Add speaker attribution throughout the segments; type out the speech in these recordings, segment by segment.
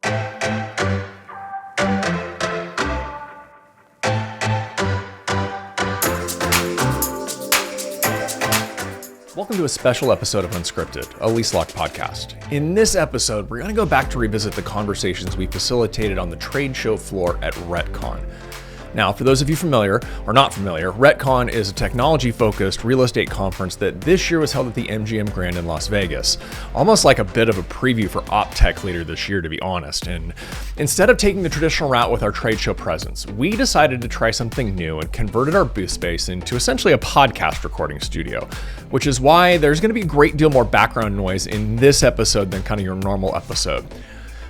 Speaker 1: Welcome to a special episode of Unscripted, a LeaseLock podcast. In this episode, we're going to go back to revisit the conversations we facilitated on the trade show floor at RETCON. Now, for those of you familiar or not familiar, RETCON is a technology-focused real estate conference that this year was held at the MGM Grand in Las Vegas. Almost like a bit of a preview for OpTech later this year, to be honest. And instead of taking the traditional route with our trade show presence, we decided to try something new and converted our booth space into essentially a podcast recording studio, which is why there's going to be a great deal more background noise in this episode than kind of your normal episode.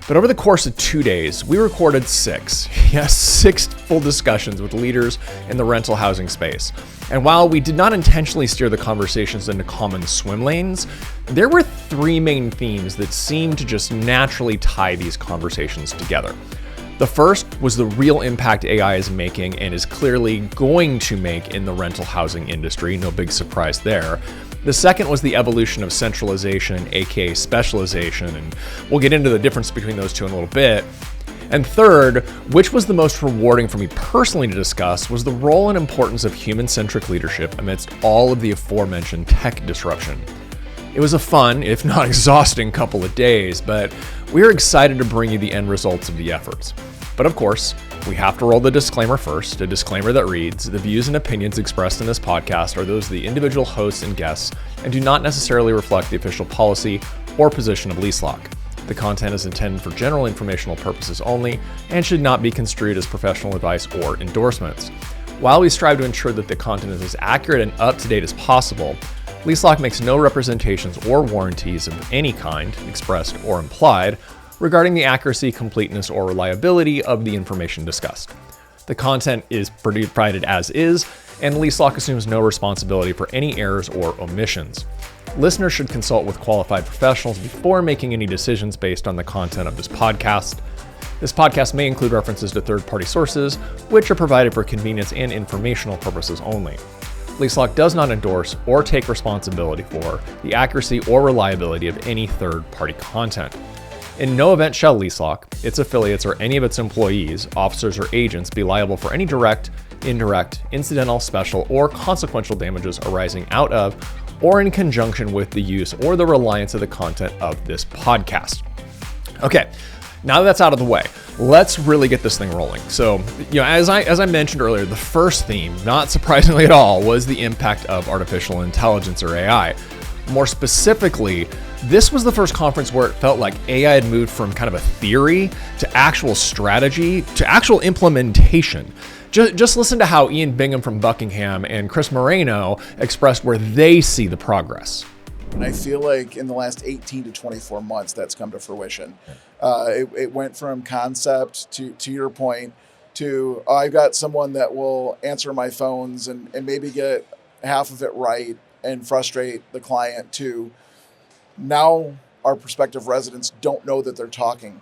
Speaker 1: But over the course of 2 days, we recorded six full discussions with leaders in the rental housing space. And while we did not intentionally steer the conversations into common swim lanes, there were three main themes that seemed to just naturally tie these conversations together. The first was the real impact AI is making and is clearly going to make in the rental housing industry, no big surprise there. The second was the evolution of centralization, aka specialization, and we'll get into the difference between those two in a little bit. And third, which was the most rewarding for me personally to discuss, was the role and importance of human-centric leadership amidst all of the aforementioned tech disruption. It was a fun, if not exhausting, couple of days, but we're excited to bring you the end results of the efforts. But of course, we have to roll the disclaimer first, a disclaimer that reads, the views and opinions expressed in this podcast are those of the individual hosts and guests and do not necessarily reflect the official policy or position of LeaseLock. The content is intended for general informational purposes only and should not be construed as professional advice or endorsements. While we strive to ensure that the content is as accurate and up-to-date as possible, LeaseLock makes no representations or warranties of any kind, expressed or implied, regarding the accuracy, completeness, or reliability of the information discussed. The content is provided as is, and LeaseLock assumes no responsibility for any errors or omissions. Listeners should consult with qualified professionals before making any decisions based on the content of this podcast. This podcast may include references to third-party sources, which are provided for convenience and informational purposes only. LeaseLock does not endorse or take responsibility for the accuracy or reliability of any third-party content. In no event shall LeaseLock, its affiliates, or any of its employees, officers, or agents be liable for any direct, indirect, incidental, special, or consequential damages arising out of or in conjunction with the use or the reliance of the content of this podcast. Okay, now that that's out of the way, let's really get this thing rolling. So, as I mentioned earlier, the first theme, not surprisingly at all, was the impact of artificial intelligence or AI. More specifically, this was the first conference where it felt like AI had moved from kind of a theory to actual strategy to actual implementation. Just listen to how Ian Bingham from Buckingham and Chris Moreno expressed where they see the progress.
Speaker 2: And I feel like in the last 18 to 24 months, that's come to fruition. It went from concept to your point to, I've got someone that will answer my phones and maybe get half of it right and frustrate the client, to now our prospective residents don't know that they're talking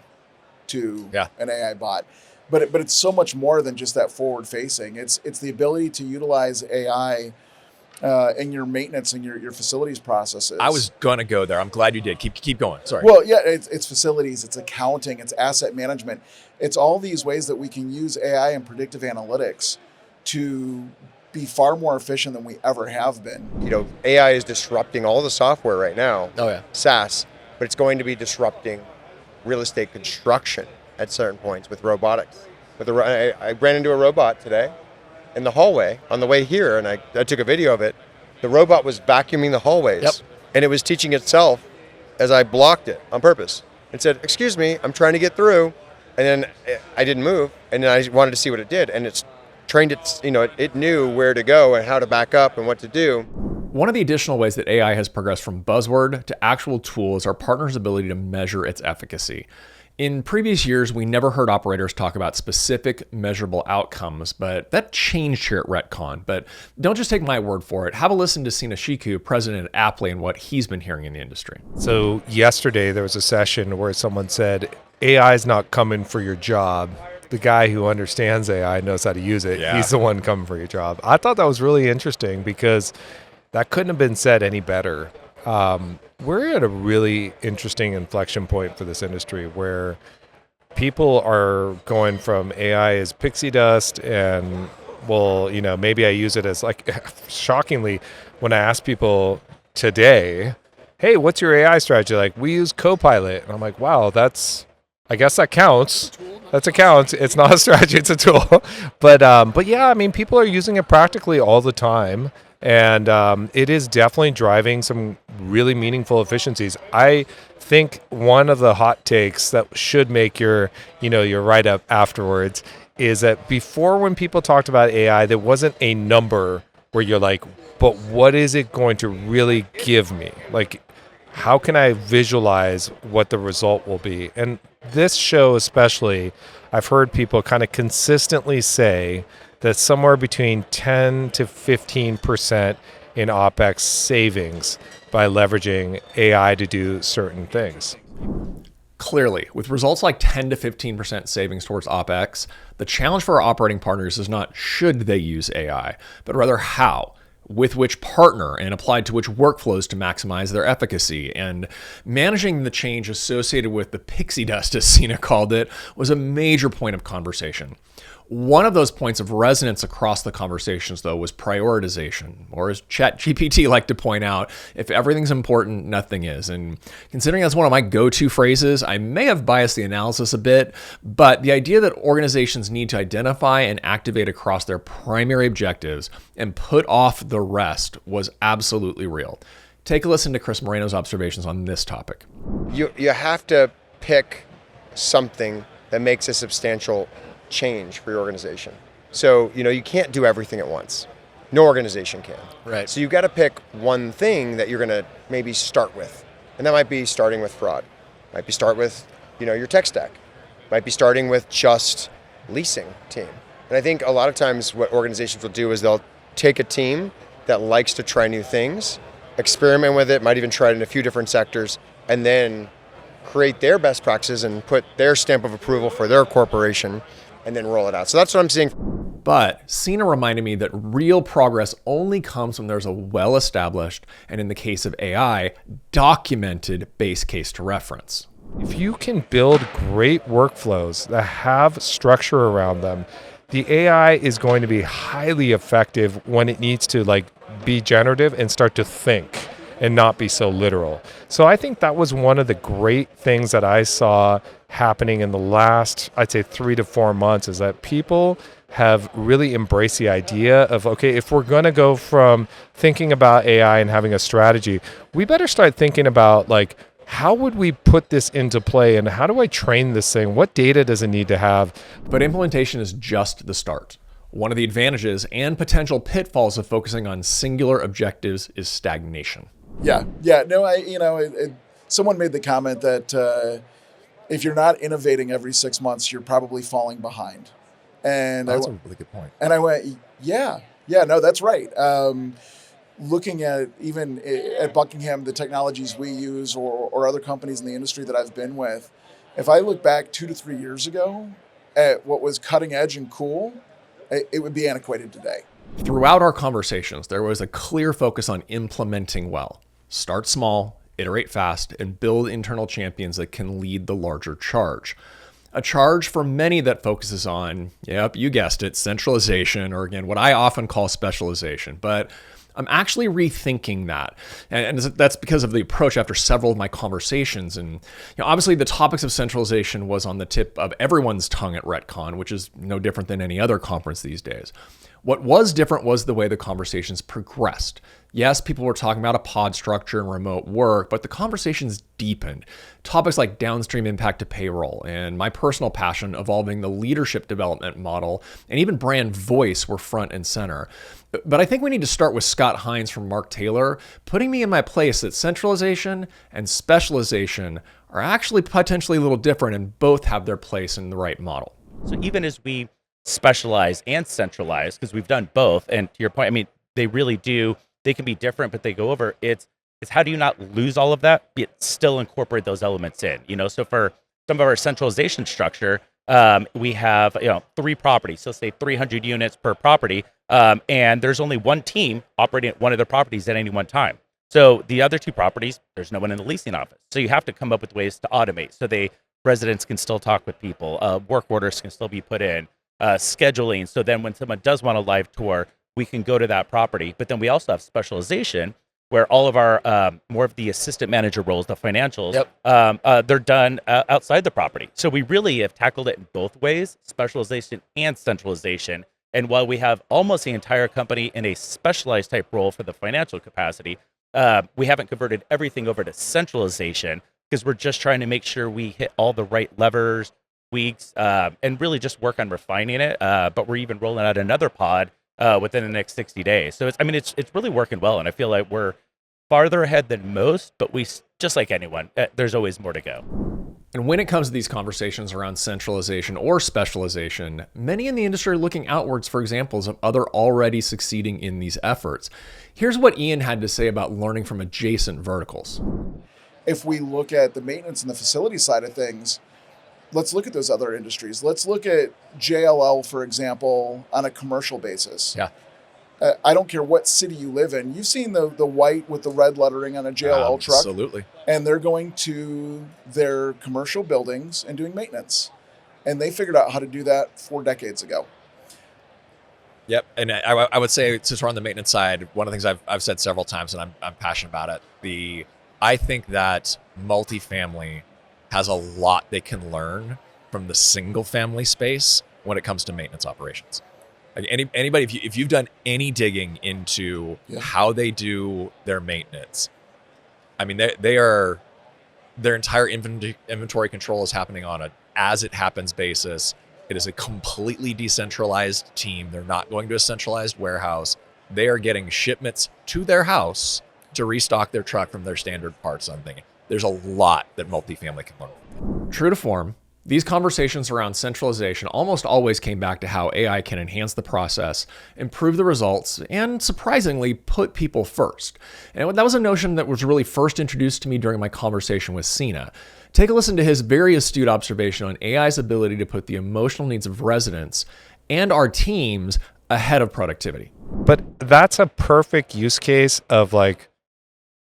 Speaker 2: to an AI bot. But it's so much more than just that forward facing. It's the ability to utilize AI in your maintenance and your facilities processes.
Speaker 1: I was gonna go there. I'm glad you did. Keep going. Sorry.
Speaker 2: Well, yeah, it's facilities, it's accounting, it's asset management. It's all these ways that we can use AI and predictive analytics to be far more efficient than we ever have been.
Speaker 3: AI is disrupting all the software right now.
Speaker 1: Oh yeah.
Speaker 3: SaaS, but it's going to be disrupting real estate construction at certain points with robotics. I ran into a robot today in the hallway on the way here, and I took a video of it. The robot was vacuuming the hallways, and it was teaching itself as I blocked it on purpose. It said, "Excuse me, I'm trying to get through," and then I didn't move, and then I wanted to see what it did, and it's trained it. It knew where to go and how to back up and what to do.
Speaker 1: One of the additional ways that AI has progressed from buzzword to actual tool is our partners' ability to measure its efficacy. In previous years, we never heard operators talk about specific measurable outcomes, but that changed here at RETCON. But don't just take my word for it. Have a listen to Sina, Shekou, president at Aptly, and what he's been hearing in the industry.
Speaker 4: So yesterday there was a session where someone said, AI is not coming for your job. The guy who understands AI knows how to use it.
Speaker 1: Yeah.
Speaker 4: He's the one coming for your job. I thought that was really interesting because that couldn't have been said any better. We're at a really interesting inflection point for this industry where people are going from AI as pixie dust and, well, maybe I use it as like, shockingly, when I ask people today, hey, what's your AI strategy? Like, we use Copilot. And I'm like, wow, I guess that counts. That's a count. It's not a strategy, it's a tool. But yeah, I mean, people are using it practically all the time. And it is definitely driving some really meaningful efficiencies. I think one of the hot takes that should make your write-up afterwards is that before, when people talked about AI, there wasn't a number where you're like, but what is it going to really give me? Like, how can I visualize what the result will be? And this show especially, I've heard people kind of consistently say that somewhere between 10 to 15% in OpEx savings by leveraging AI to do certain things.
Speaker 1: Clearly, with results like 10 to 15% savings towards OpEx, the challenge for our operating partners is not should they use AI, but rather how, with which partner, and applied to which workflows to maximize their efficacy. And managing the change associated with the pixie dust, as Sina called it, was a major point of conversation. One of those points of resonance across the conversations, though, was prioritization, or as ChatGPT liked to point out, if everything's important, nothing is. And considering that's one of my go-to phrases, I may have biased the analysis a bit, but the idea that organizations need to identify and activate across their primary objectives and put off the rest was absolutely real. Take a listen to Chris Moreno's observations on this topic.
Speaker 3: You have to pick something that makes a substantial change for your organization. So, you can't do everything at once. No organization can.
Speaker 1: Right.
Speaker 3: So you've got to pick one thing that you're going to maybe start with. And that might be starting with fraud. Might be start with, your tech stack. Might be starting with just leasing team. And I think a lot of times what organizations will do is they'll take a team that likes to try new things, experiment with it, might even try it in a few different sectors, and then create their best practices and put their stamp of approval for their corporation and then roll it out. So that's what I'm seeing.
Speaker 1: But Sina reminded me that real progress only comes when there's a well-established, and in the case of AI, documented base case to reference.
Speaker 4: If you can build great workflows that have structure around them, the AI is going to be highly effective when it needs to be generative and start to think and not be so literal. So I think that was one of the great things that I saw happening in the last, I'd say 3 to 4 months, is that people have really embraced the idea of, okay, if we're going to go from thinking about AI and having a strategy, we better start thinking about how would we put this into play and how do I train this thing? What data does it need to have?
Speaker 1: But implementation is just the start. One of the advantages and potential pitfalls of focusing on singular objectives is stagnation.
Speaker 2: Yeah. No, someone made the comment that if you're not innovating every 6 months, you're probably falling behind. And
Speaker 1: that's a really good point.
Speaker 2: And I went, no, that's right. Looking at even at Buckingham, the technologies we use or other companies in the industry that I've been with, if I look back 2 to 3 years ago at what was cutting edge and cool, it would be antiquated today.
Speaker 1: Throughout our conversations, there was a clear focus on implementing well. Start small, iterate fast, and build internal champions that can lead the larger charge. A charge for many that focuses on, yep, you guessed it, centralization, or again, what I often call specialization. But I'm actually rethinking that. And that's because of the approach after several of my conversations. And obviously the topics of centralization was on the tip of everyone's tongue at RETCON, which is no different than any other conference these days. What was different was the way the conversations progressed. Yes, people were talking about a pod structure and remote work, but the conversations deepened. Topics like downstream impact to payroll and my personal passion evolving the leadership development model and even brand voice were front and center. But I think we need to start with Scott Hines from Mark Taylor, putting me in my place that centralization and specialization are actually potentially a little different and both have their place in the right model.
Speaker 5: So even as we specialize and centralize, because we've done both, and to your point, I mean, they really do, they can be different, but they go over, it's how do you not lose all of that, yet still incorporate those elements in, so for some of our centralization structure, we have, 3 properties, so say 300 units per property, and there's only one team operating at one of the properties at any one time. So the other 2 properties, there's no one in the leasing office. So you have to come up with ways to automate. So they residents can still talk with people, work orders can still be put in, scheduling. So then when someone does want a live tour, we can go to that property. But then we also have specialization, where all of our more of the assistant manager roles, the financials, they're done outside the property. So we really have tackled it in both ways, specialization and centralization. And while we have almost the entire company in a specialized type role for the financial capacity, we haven't converted everything over to centralization because we're just trying to make sure we hit all the right levers, tweaks, and really just work on refining it. But we're even rolling out another pod within the next 60 days. So it's really working well. And I feel like we're farther ahead than most, but just like anyone, there's always more to go.
Speaker 1: And when it comes to these conversations around centralization or specialization, many in the industry are looking outwards for examples of other already succeeding in these efforts. Here's what Ian had to say about learning from adjacent verticals.
Speaker 2: If we look at the maintenance and the facility side of things, let's look at those other industries. Let's look at JLL, for example, on a commercial basis.
Speaker 1: Yeah.
Speaker 2: I don't care what city you live in. You've seen the white with the red lettering on a JLL truck.
Speaker 1: Absolutely.
Speaker 2: And they're going to their commercial buildings and doing maintenance. And they figured out how to do that 4 decades ago.
Speaker 6: Yep, and I would say, since we're on the maintenance side, one of the things I've said several times, and I'm passionate about it, I think that multifamily has a lot they can learn from the single family space when it comes to maintenance operations. Like anybody, if you've done any digging into how they do their maintenance, I mean, their entire inventory control is happening on a as it happens basis. It is a completely decentralized team. They're not going to a centralized warehouse. They are getting shipments to their house to restock their truck from their standard parts. I'm thinking there's a lot that multifamily can learn.
Speaker 1: True to form, these conversations around centralization almost always came back to how AI can enhance the process, improve the results, and surprisingly, put people first. And that was a notion that was really first introduced to me during my conversation with Sina. Take a listen to his very astute observation on AI's ability to put the emotional needs of residents and our teams ahead of productivity.
Speaker 4: But that's a perfect use case of like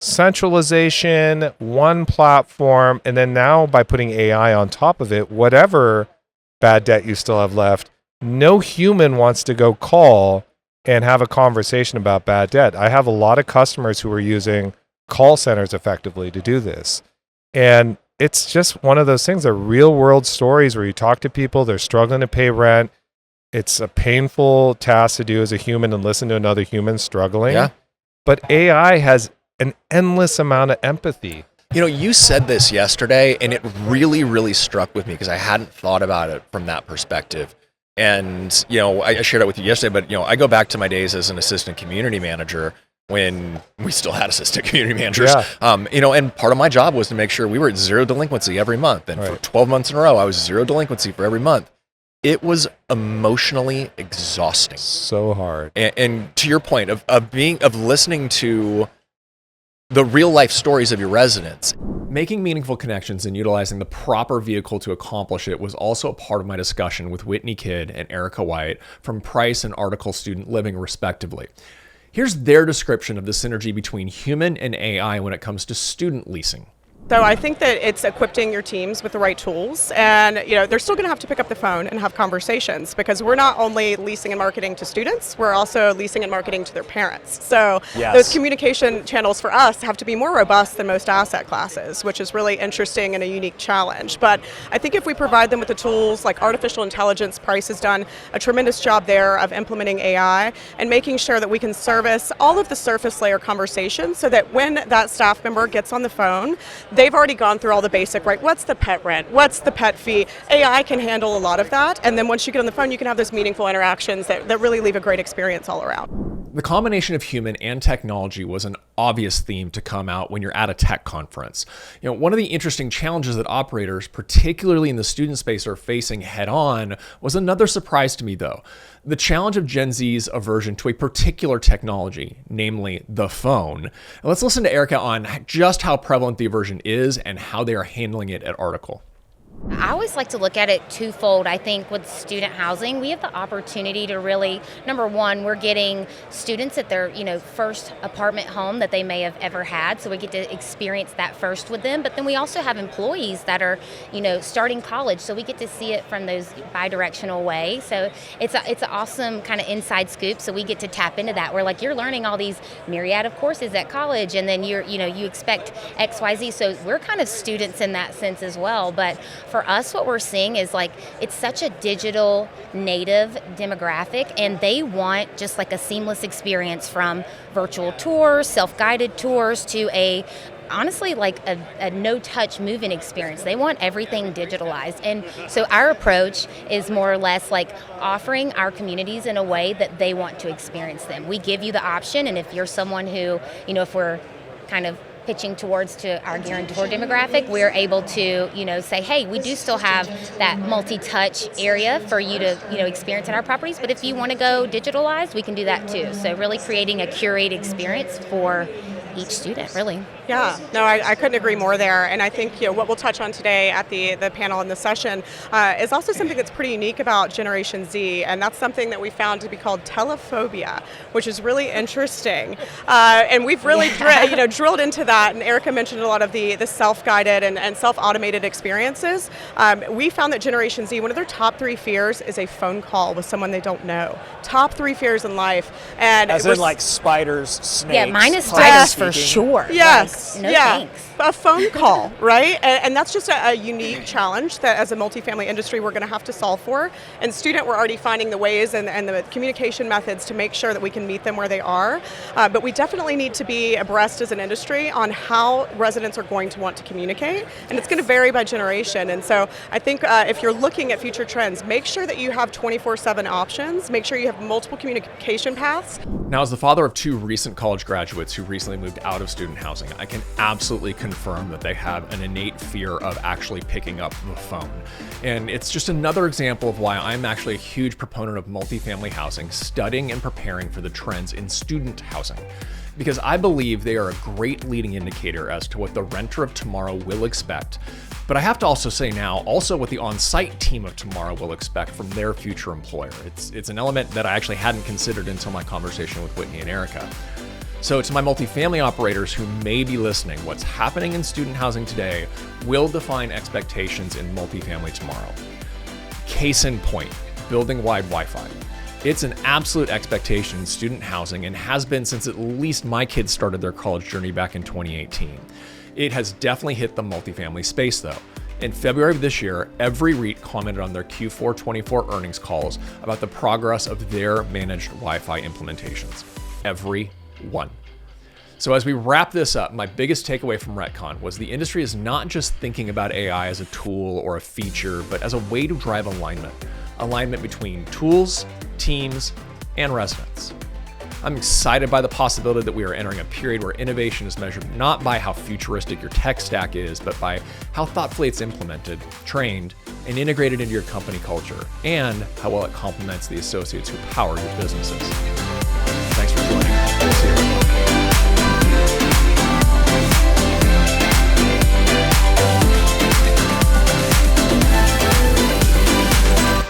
Speaker 4: centralization, one platform, and then now by putting AI on top of it, whatever bad debt you still have left, no human wants to go call and have a conversation about bad debt. I have a lot of customers who are using call centers effectively to do this. And it's just one of those things, they're real world stories where you talk to people, they're struggling to pay rent. It's a painful task to do as a human and listen to another human struggling.
Speaker 6: Yeah.
Speaker 4: But AI has an endless amount of empathy.
Speaker 6: You know, you said this yesterday, and it really, really struck with me because I hadn't thought about it from that perspective. And, you know, I shared it with you yesterday, but, you know, I go back to my days as an assistant community manager when we still had assistant community managers.
Speaker 4: Yeah.
Speaker 6: You know, and part of my job was to make sure we were at zero delinquency every month. And for 12 months in a row, I was zero delinquency for every month. It was emotionally exhausting.
Speaker 4: So hard.
Speaker 6: And to your point of listening to the real life stories of your residents.
Speaker 1: Making meaningful connections and utilizing the proper vehicle to accomplish it was also a part of my discussion with Whitney Kidd and Erica White from Preiss and Article Student Living, respectively. Here's their description of the synergy between human and AI when it comes to student leasing.
Speaker 7: So I think that it's equipping your teams with the right tools, and they're still going to have to pick up the phone and have conversations because we're not only leasing and marketing to students, we're also leasing and marketing to their parents. So those communication channels for us have to be more robust than most asset classes, which is really interesting and a unique challenge. But I think if we provide them with the tools like artificial intelligence, Preiss has done a tremendous job there of implementing AI and making sure that we can service all of the surface layer conversations so that when that staff member gets on the phone, they've already gone through all the basic, right? What's the pet rent? What's the pet fee? AI can handle a lot of that. And then once you get on the phone, you can have those meaningful interactions that really leave a great experience all around.
Speaker 1: The combination of human and technology was an obvious theme to come out when you're at a tech conference. You know, one of the interesting challenges that operators, particularly in the student space, are facing head on was another surprise to me though. The challenge of Gen Z's aversion to a particular technology, namely the phone. Let's listen to Erica on just how prevalent the aversion is and how they are handling it at Article.
Speaker 8: I always like to look at it twofold. I think with student housing, we have the opportunity to really, number one, we're getting students at their, first apartment home that they may have ever had. So we get to experience that first with them. But then we also have employees that are, starting college. So we get to see it from those bi-directional way. So it's an awesome kind of inside scoop. So we get to tap into that. We're like, you're learning all these myriad of courses at college, and then you expect X, Y, Z. So we're kind of students in that sense as well. But for us, what we're seeing is like it's such a digital native demographic, and they want just like a seamless experience from virtual tours, self-guided tours to honestly like a no-touch move-in experience. They want everything digitalized. And so our approach is more or less like offering our communities in a way that they want to experience them. We give you the option, and if you're someone who, if we're kind of pitching towards to our guarantor demographic, we're able to, say, hey, we do still have that multi-touch area for you to, experience at our properties. But if you want to go digitalized, we can do that too. So really creating a curated experience for each student, really.
Speaker 7: Yeah, no, I couldn't agree more there. And I think what we'll touch on today at the panel and the session is also something that's pretty unique about Generation Z, and that's something that we found to be called telephobia, which is really interesting. And we've really drilled into that, and Erica mentioned a lot of the self-guided and self-automated experiences. We found that Generation Z, one of their top 3 fears is a phone call with someone they don't know. Top 3 fears in life. And
Speaker 9: as in like spiders, snakes.
Speaker 8: Yeah, mine is spiders for sure.
Speaker 7: Yes.
Speaker 8: No thanks.
Speaker 7: A phone call, right? And that's just a unique challenge that as a multifamily industry we're going to have to solve for. And student, we're already finding the ways and the communication methods to make sure that we can meet them where they are. But we definitely need to be abreast as an industry on how residents are going to want to communicate. And it's going to vary by generation. And so I think if you're looking at future trends, make sure that you have 24/7 options. Make sure you have multiple communication paths.
Speaker 1: Now, as the father of 2 recent college graduates who recently moved out of student housing, I can absolutely confirm that they have an innate fear of actually picking up the phone. And it's just another example of why I'm actually a huge proponent of multifamily housing, studying and preparing for the trends in student housing. Because I believe they are a great leading indicator as to what the renter of tomorrow will expect. But I have to also say now, also what the on-site team of tomorrow will expect from their future employer. It's an element that I actually hadn't considered until my conversation with Whitney and Erica. So to my multifamily operators who may be listening, what's happening in student housing today will define expectations in multifamily tomorrow. Case in point, building-wide Wi-Fi. It's an absolute expectation in student housing and has been since at least my kids started their college journey back in 2018. It has definitely hit the multifamily space though. In February of this year, every REIT commented on their Q4 24 earnings calls about the progress of their managed Wi-Fi implementations. Every one. So as we wrap this up, my biggest takeaway from RETCON was the industry is not just thinking about AI as a tool or a feature, but as a way to drive alignment. Alignment between tools, teams, and residents. I'm excited by the possibility that we are entering a period where innovation is measured not by how futuristic your tech stack is, but by how thoughtfully it's implemented, trained, and integrated into your company culture, and how well it complements the associates who power your businesses.